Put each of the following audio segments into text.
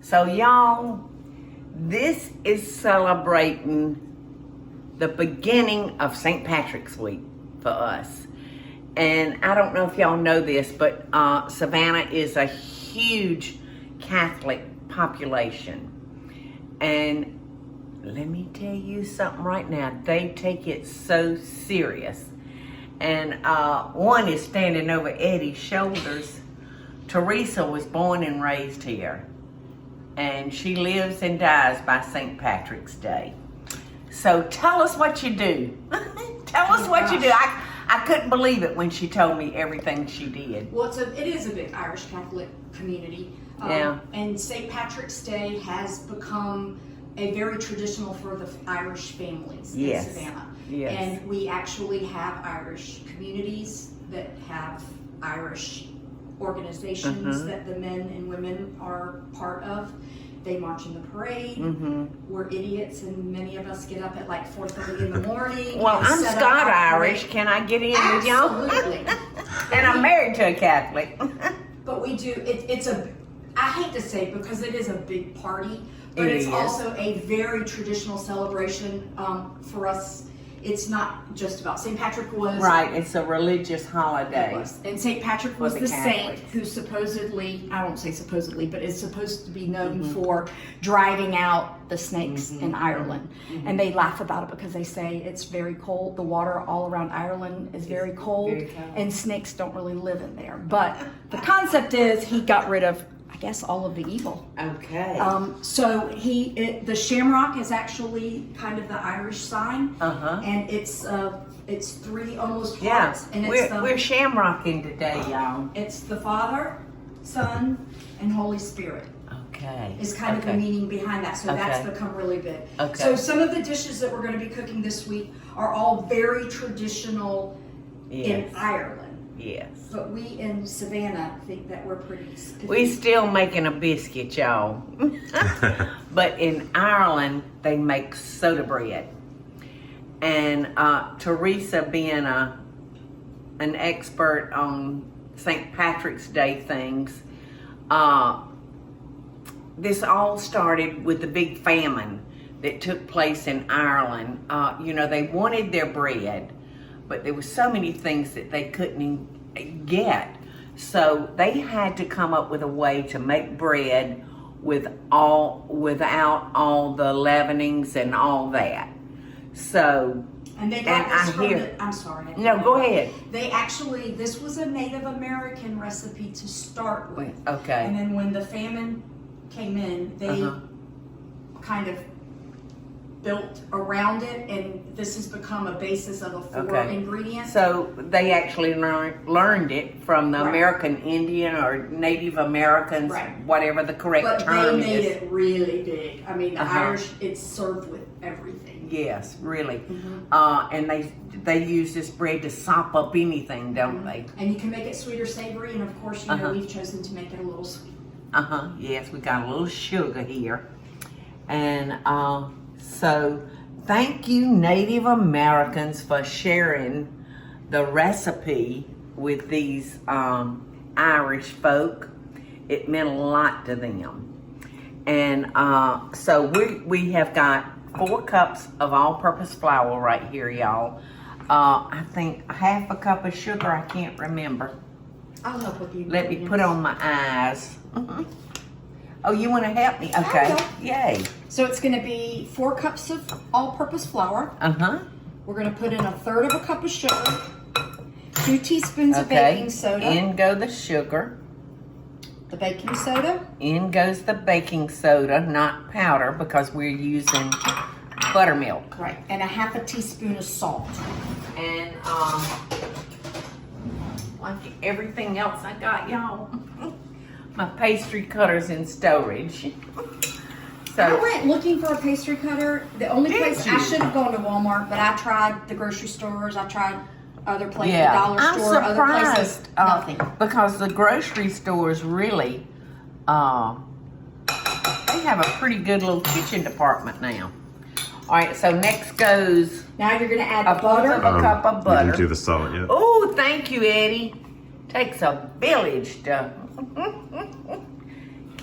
So y'all, this is celebrating the beginning of St. Patrick's Week for us. And I don't know if y'all know this, but Savannah is a huge Catholic population. And let me tell you something right now, they take it so serious. And one is standing over Eddie's shoulders. Teresa was born and raised here. And she lives and dies by St. Patrick's Day. So tell us what you do. Tell us what you do. I couldn't believe it when she told me everything she did. Well, it is a big Irish Catholic community. Yeah. And St. Patrick's Day has become a very traditional for the Irish families in Savannah. Yes. And we actually have Irish communities that have Irish organizations that the men and women are part of. They march in the parade. We're idiots, and many of us get up at like 4:30 in the morning. Well, I'm Scot-Irish. Can I get in with y'all? Absolutely. And I'm married to a Catholic. But we do, it's I hate to say it because it is a big party, but it's also a very traditional celebration for us. It's not just about St. Patrick was. Right, it's a religious holiday. It was. And St. Patrick was the saint who supposedly, I won't say supposedly, but is supposed to be known for driving out the snakes in Ireland. And they laugh about it because they say it's very cold. The water all around Ireland is very cold, and snakes don't really live in there. But the concept is he got rid of, I guess, all of the evil. Okay. So the shamrock is actually kind of the Irish sign, and it's three almost hearts. And we're shamrocking today, y'all. It's the Father, Son, and Holy Spirit. Okay. Is kind of the meaning behind that. So that's become really big. Okay. So some of the dishes that we're going to be cooking this week are all very traditional in Ireland. Yes. But we in Savannah think that we're pretty spiffy. We still making a biscuit, y'all. But in Ireland, they make soda bread. And Teresa, being an expert on St. Patrick's Day things, this all started with the big famine that took place in Ireland. They wanted their bread, but there were so many things that they couldn't get. So they had to come up with a way to make bread without all the leavenings and all that. So, and they got this from I'm sorry. No, go ahead. This was a Native American recipe to start with. Okay. And then when the famine came in, they kind of built around it, and this has become a basis of a four ingredient. So they actually learned it from the American Indian or Native Americans, whatever the correct term is. But they made it really big. I mean, the Irish, it's served with everything. Yes, really. And they use this bread to sop up anything, don't they? And you can make it sweet or savory, and of course, we've chosen to make it a little sweet. Yes, we got a little sugar here. And so thank you, Native Americans, for sharing the recipe with these Irish folk. It meant a lot to them. And so we have got 4 cups of all-purpose flour right here, y'all. I think half a cup of sugar, I can't remember. I'll help with you. Let me put on my eyes. Oh, you want to help me? Okay. Yay. So it's going to be 4 cups of all-purpose flour. We're going to put in 1/3 of a cup of sugar, 2 teaspoons of baking soda. In go the sugar. The baking soda. In goes the baking soda, not powder, because we're using buttermilk. Right. And 1/2 teaspoon of salt. And like everything else I got, y'all. My pastry cutter's in storage. So I went looking for a pastry cutter. The only place I should have gone to Walmart, but I tried the grocery stores. I tried other places, the dollar store, other places. Nothing. Because the grocery stores really, they have a pretty good little kitchen department now. All right, so next goes. Now you're gonna add butter. A cup of butter. You didn't do the salt yet. Oh, thank you, Eddie. Takes a village to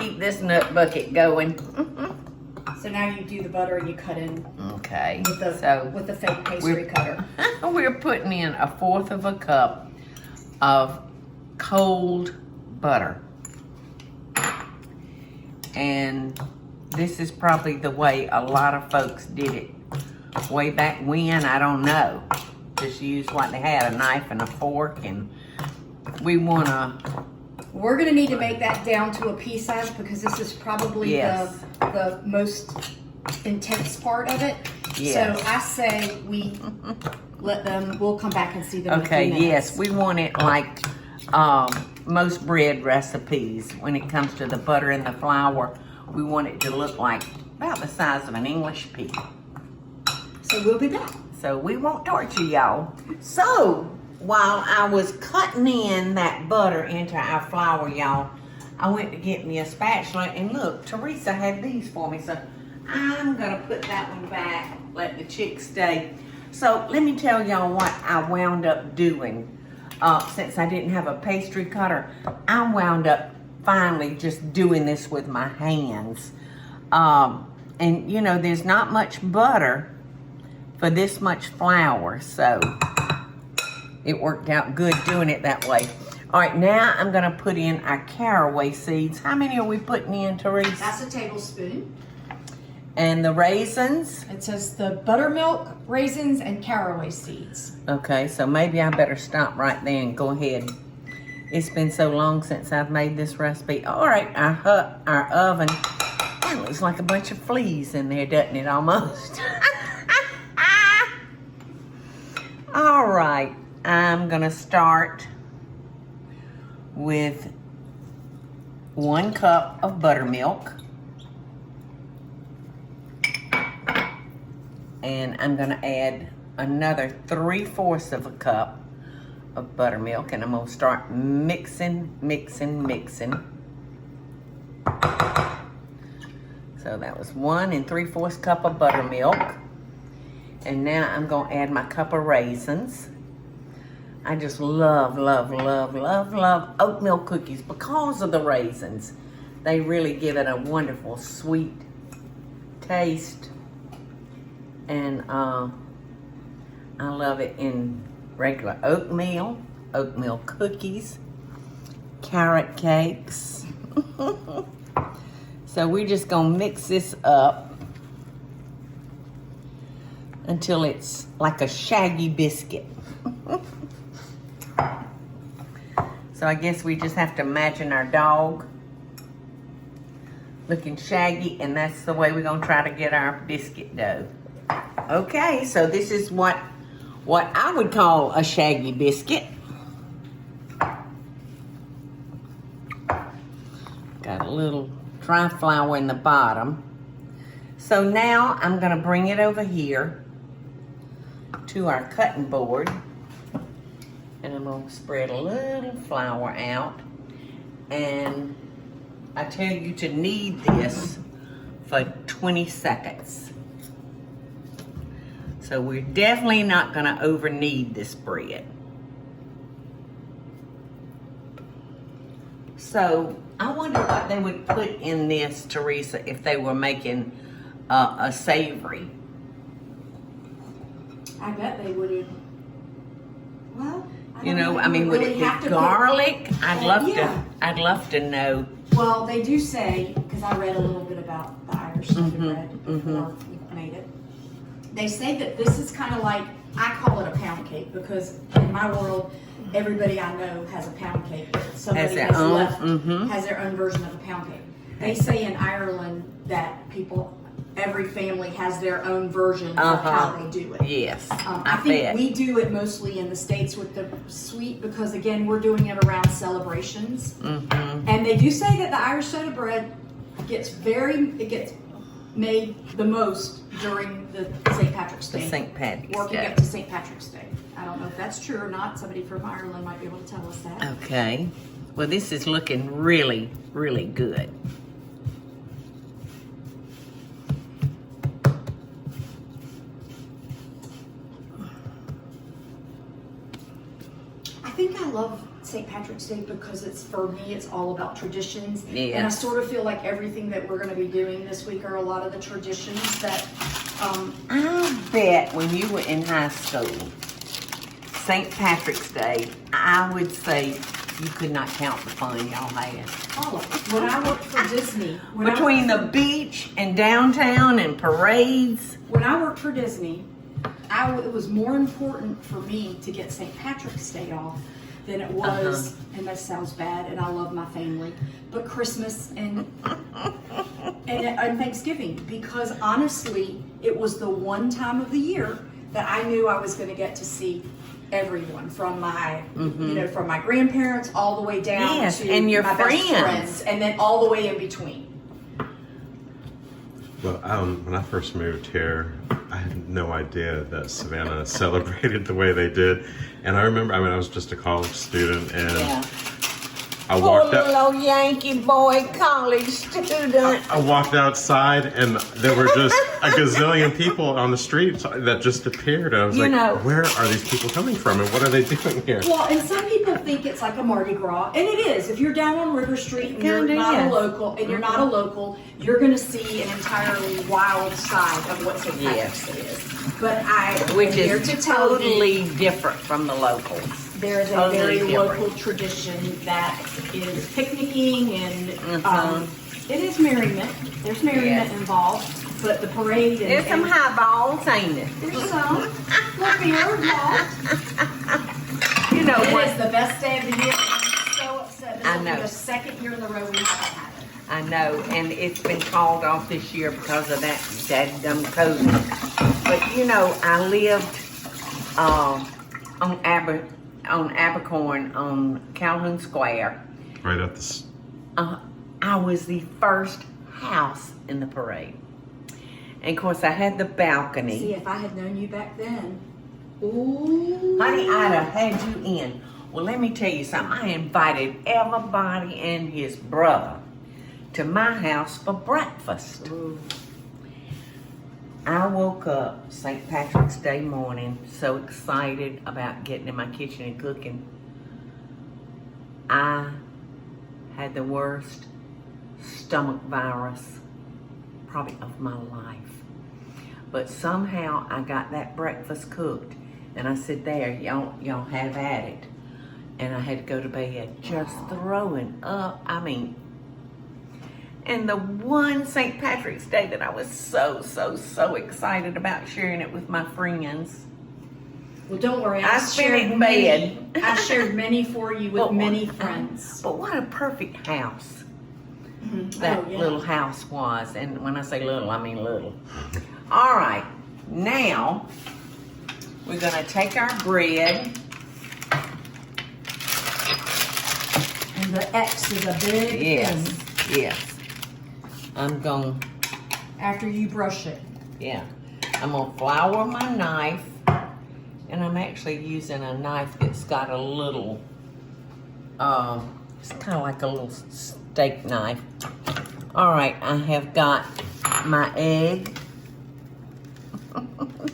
keep this nut bucket going. So now you do the butter and you cut in Okay. with the fake pastry cutter. We're putting in 1/4 of a cup of cold butter. And this is probably the way a lot of folks did it way back when. I don't know. Just use what they had, a knife and a fork, and we want to... We're going to need to make that down to a pea size because this is probably Yes. the most intense part of it. Yes. So I say we let them, we'll come back and see them in a Okay, few minutes. yes, we want it like most bread recipes. When it comes to the butter and the flour, we want it to look like about the size of an English pea. So we'll be back. So we won't torture y'all. So while I was cutting in that butter into our flour, y'all, I went to get me a spatula, and look, Teresa had these for me. So I'm gonna put that one back, let the chick stay. So let me tell y'all what I wound up doing. Since I didn't have a pastry cutter, I wound up finally just doing this with my hands. And you know, there's not much butter for this much flour, so it worked out good doing it that way. All right, now I'm gonna put in our caraway seeds. How many are we putting in, Teresa? That's a tablespoon. And the raisins? It says the buttermilk, raisins, and caraway seeds. Okay, so maybe I better stop right there and go ahead. It's been so long since I've made this recipe. All right, our oven. It looks like a bunch of fleas in there, doesn't it, almost? All right, I'm gonna start with 1 cup of buttermilk. And I'm gonna add another 3/4 of a cup of buttermilk, and I'm gonna start mixing. So that was 1 3/4 cup of buttermilk. And now I'm gonna add my cup of raisins. I just love oatmeal cookies because of the raisins. They really give it a wonderful sweet taste. And I love it in regular oatmeal cookies, carrot cakes. So we're just gonna mix this up until it's like a shaggy biscuit. So I guess we just have to imagine our dog looking shaggy, and that's the way we're gonna try to get our biscuit dough. Okay, so this is what I would call a shaggy biscuit. Got a little dry flour in the bottom. So now I'm gonna bring it over here to our cutting board, and I'm gonna spread a little flour out. And I tell you to knead this for 20 seconds. So we're definitely not gonna over knead this bread. So I wonder what they would put in this, Teresa, if they were making a savory. I bet they would. Well, You know, I mean, would it be garlic? I'd love to know. Well, they do say, because I read a little bit about the Irish soda bread before we made it. They say that this is kind of like, I call it a pound cake, because in my world, everybody I know has a pound cake. Somebody has their own version of a pound cake. They say in Ireland that every family has their own version of how they do it. Yes, I think we do it mostly in the States with the sweet, because again, we're doing it around celebrations. And they do say that the Irish soda bread gets made the most during the St. Patrick's Day. St. Patrick's Working Day. up to St. Patrick's Day. I don't know if that's true or not. Somebody from Ireland might be able to tell us that. Okay. Well, this is looking really, really good. I think I love St. Patrick's Day because it's, for me, it's all about traditions. Yes. And I sort of feel like everything that we're going to be doing this week are a lot of the traditions that. I bet when you were in high school, St. Patrick's Day, I would say you could not count the fun y'all had. Paula, when I worked for Disney, Between the beach and downtown and parades. when I worked for Disney, it was more important for me to get St. Patrick's Day off than it was, and that sounds bad, and I love my family, but Christmas and Thanksgiving, because honestly, it was the one time of the year that I knew I was going to get to see everyone, from my, from my grandparents all the way down to and your my best friends, and then all the way in between. Well, when I first moved here, I had no idea that Savannah celebrated the way they did. And I remember, I was just a college student, and I walked out. Poor little Yankee boy, college student. I walked outside, and there were just a gazillion people on the street that just appeared. I was where are these people coming from, and what are they doing here? Well, and some people think it's like a Mardi Gras, and it is. If you're down on River Street and you're not a local, you're going to see an entirely wild side of what St. Patrick's Day is. But Which is totally different from the locals. There is a very local tradition that is picnicking, and it is merriment. There's merriment involved, but the parade and There's some highballs, ain't it? there's some little beer involved. You know It what? is the best day of the year. I'm so upset. This I will be know. the second year in a row we haven't had it. I know, and it's been called off this year because of that dadgum COVID. But I lived on Abercorn on Calhoun Square. Right at the. I was the first house in the parade, and of course I had the balcony. See, if I had known you back then, ooh, Honey, I'd have had you in. Well, let me tell you something. I invited everybody and his brother to my house for breakfast. Ooh. I woke up St. Patrick's Day morning so excited about getting in my kitchen and cooking. I had the worst stomach virus probably of my life. But somehow I got that breakfast cooked, and I said, there, y'all have at it. And I had to go to bed just throwing up. And the one St. Patrick's Day that I was so excited about sharing it with my friends. Well, don't worry. I spent it in bed. I shared many for you with many friends. But what a perfect house Mm-hmm. that little house was. And when I say little, I mean little. All right, now we're going to take our bread. And the X is a big thing. Yes. I'm going, After you brush it. I'm going to flour my knife, and I'm actually using a knife that's got a little, it's kind of like a little steak knife. All right, I have got my egg.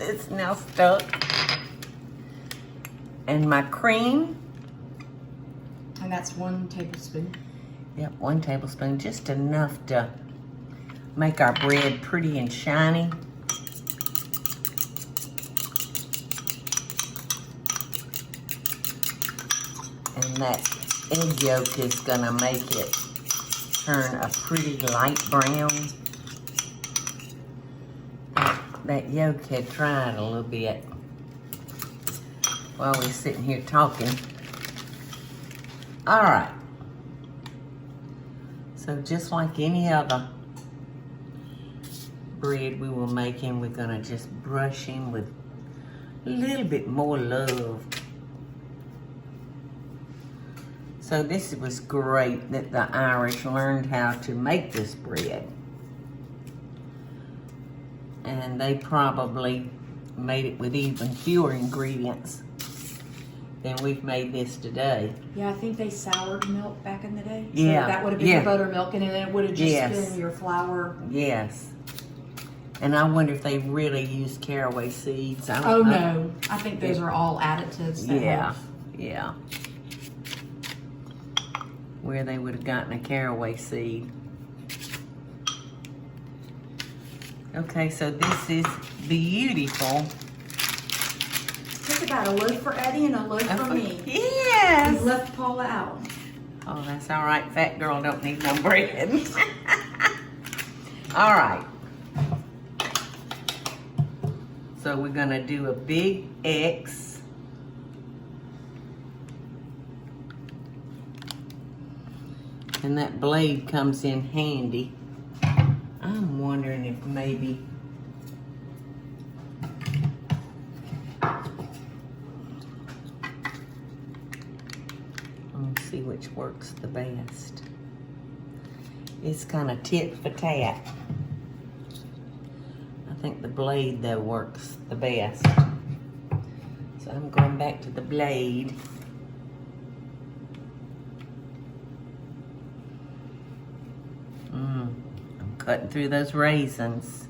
It's now stuck. And my cream. And that's 1 tablespoon. Yep, 1 tablespoon, just enough to make our bread pretty and shiny. And that egg yolk is gonna make it turn a pretty light brown. That yolk had dried a little bit while we're sitting here talking. All right. So just like any other bread we were making, we're gonna just brush him with a little bit more love. So this was great that the Irish learned how to make this bread. And they probably made it with even fewer ingredients than we've made this today. Yeah, I think they soured milk back in the day. Yeah. So that would have been your buttermilk, and then it would have just been your flour. Yes. And I wonder if they really used caraway seeds. No. I think those are all additives. Yeah. where they would have gotten a caraway seed. Okay, so this is beautiful. Took about a loaf for Eddie and a loaf for me. Yes. We left Paula out. Oh, that's all right. Fat girl don't need no bread. All right. So we're gonna do a big X. And that blade comes in handy. I'm wondering if maybe let's see which works the best. It's kind of tit for tat. I think the blade though works the best. So I'm going back to the blade. I'm cutting through those raisins.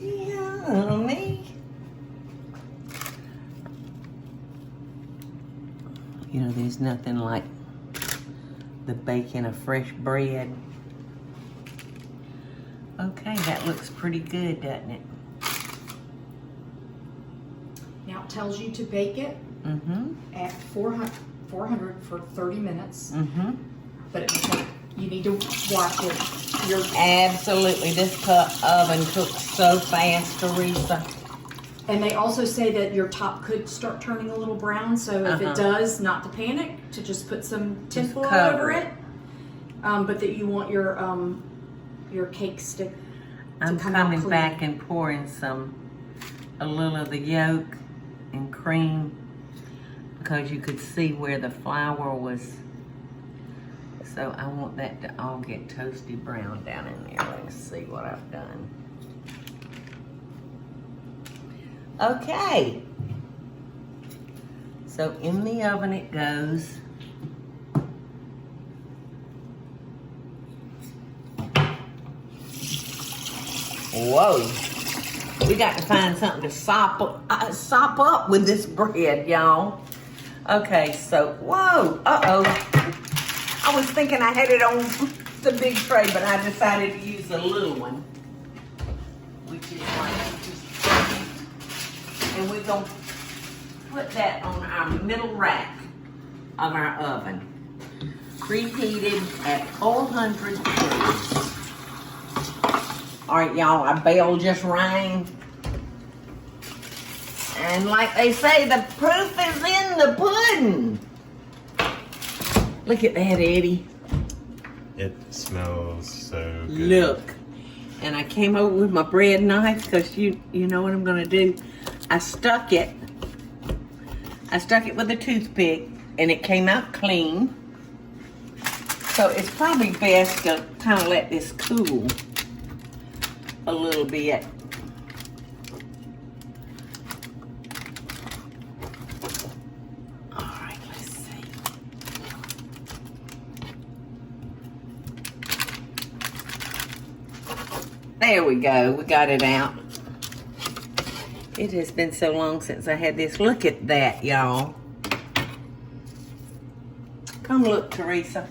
Yummy. You know, there's nothing like the baking of fresh bread. Okay, that looks pretty good, doesn't it? Now it tells you to bake it at 400 for 30 minutes. But it looks like you need to watch it. Absolutely. This oven cooks so fast, Teresa. And they also say that your top could start turning a little brown, so if it does, not to panic, to just put some tinfoil over it. But that you want your cake stick to come out coming clean. back and pouring a little of the yolk and cream because you could see where the flour was. So I want that to all get toasty brown down in there. Let's see what I've done. Okay. So in the oven it goes. Whoa. We got to find something to sop up with this bread, y'all. Okay, so, whoa, I was thinking I had it on the big tray, but I decided to use the little one, which is like, and we're gonna put that on our middle rack of our oven, preheated at 400 degrees. All right, y'all, our bell just rang. And like they say, the proof is in the pudding. Look at that, Eddie. It smells so good. Look. And I came over with my bread knife because you know what I'm gonna do. I stuck it with a toothpick and it came out clean. So it's probably best to kind of let this cool a little bit. All right, let's see. There we go, we got it out. It has been so long since I had this. Look at that, y'all. Come look, Teresa.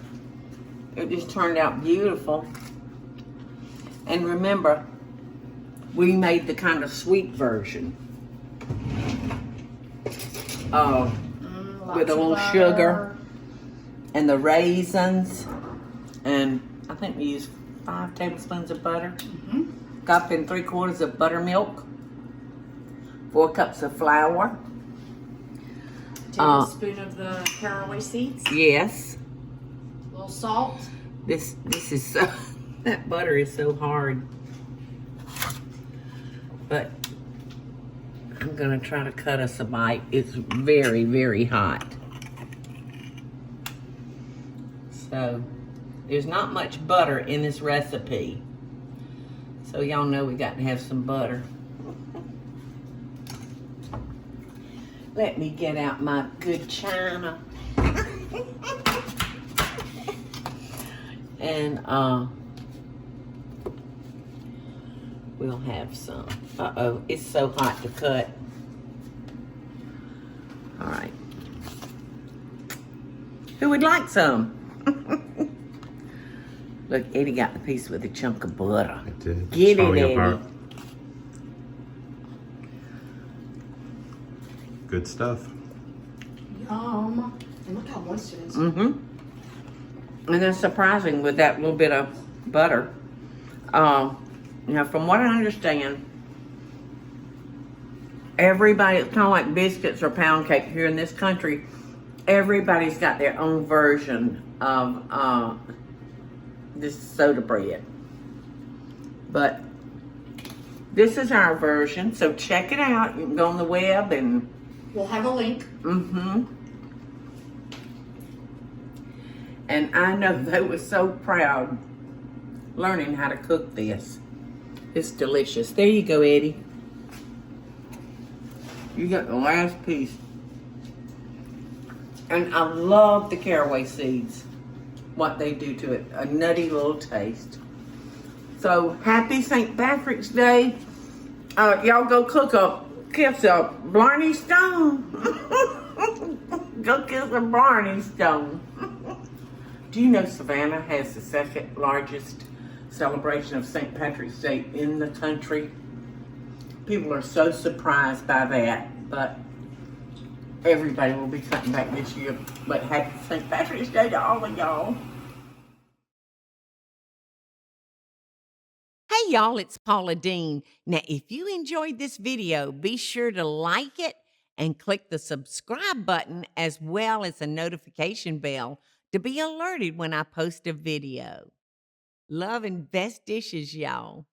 It just turned out beautiful. And remember, we made the kind of sweet version. With a little sugar and the raisins. And I think we used 5 tablespoons of butter. Cup and 3/4 of buttermilk. 4 cups of flour. Tablespoon of the caraway seeds. Yes. A little salt. This is so, that butter is so hard. But I'm gonna try to cut us a bite. It's very, very hot. So there's not much butter in this recipe. So y'all know we got to have some butter. Let me get out my good china. And we'll have some. Uh-oh, it's so hot to cut. All right. Who would like some? Look, Eddie got the piece with a chunk of butter. I did. Get it, Falling Eddie. apart. Good stuff. Yum. And look how moist it is. Mm-hmm. And it's surprising with that little bit of butter. You know, from what I understand, everybody, it's kind of like biscuits or pound cake here in this country, everybody's got their own version of this soda bread. But this is our version, so check it out. You can go on the web and... We'll have a link. Mm-hmm. And I know they were so proud learning how to cook this. It's delicious. There you go, Eddie. You got the last piece. And I love the caraway seeds, what they do to it. A nutty little taste. So, happy St. Patrick's Day. Y'all go kiss a Blarney Stone. Go kiss a Blarney Stone. Do you know Savannah has the second largest celebration of St. Patrick's Day in the country? People are so surprised by that, but everybody will be cutting back this year. But happy St. Patrick's Day to all of y'all. Hey y'all, it's Paula Deen. Now, if you enjoyed this video, be sure to like it and click the subscribe button as well as the notification bell to be alerted when I post a video. Love and best dishes, y'all.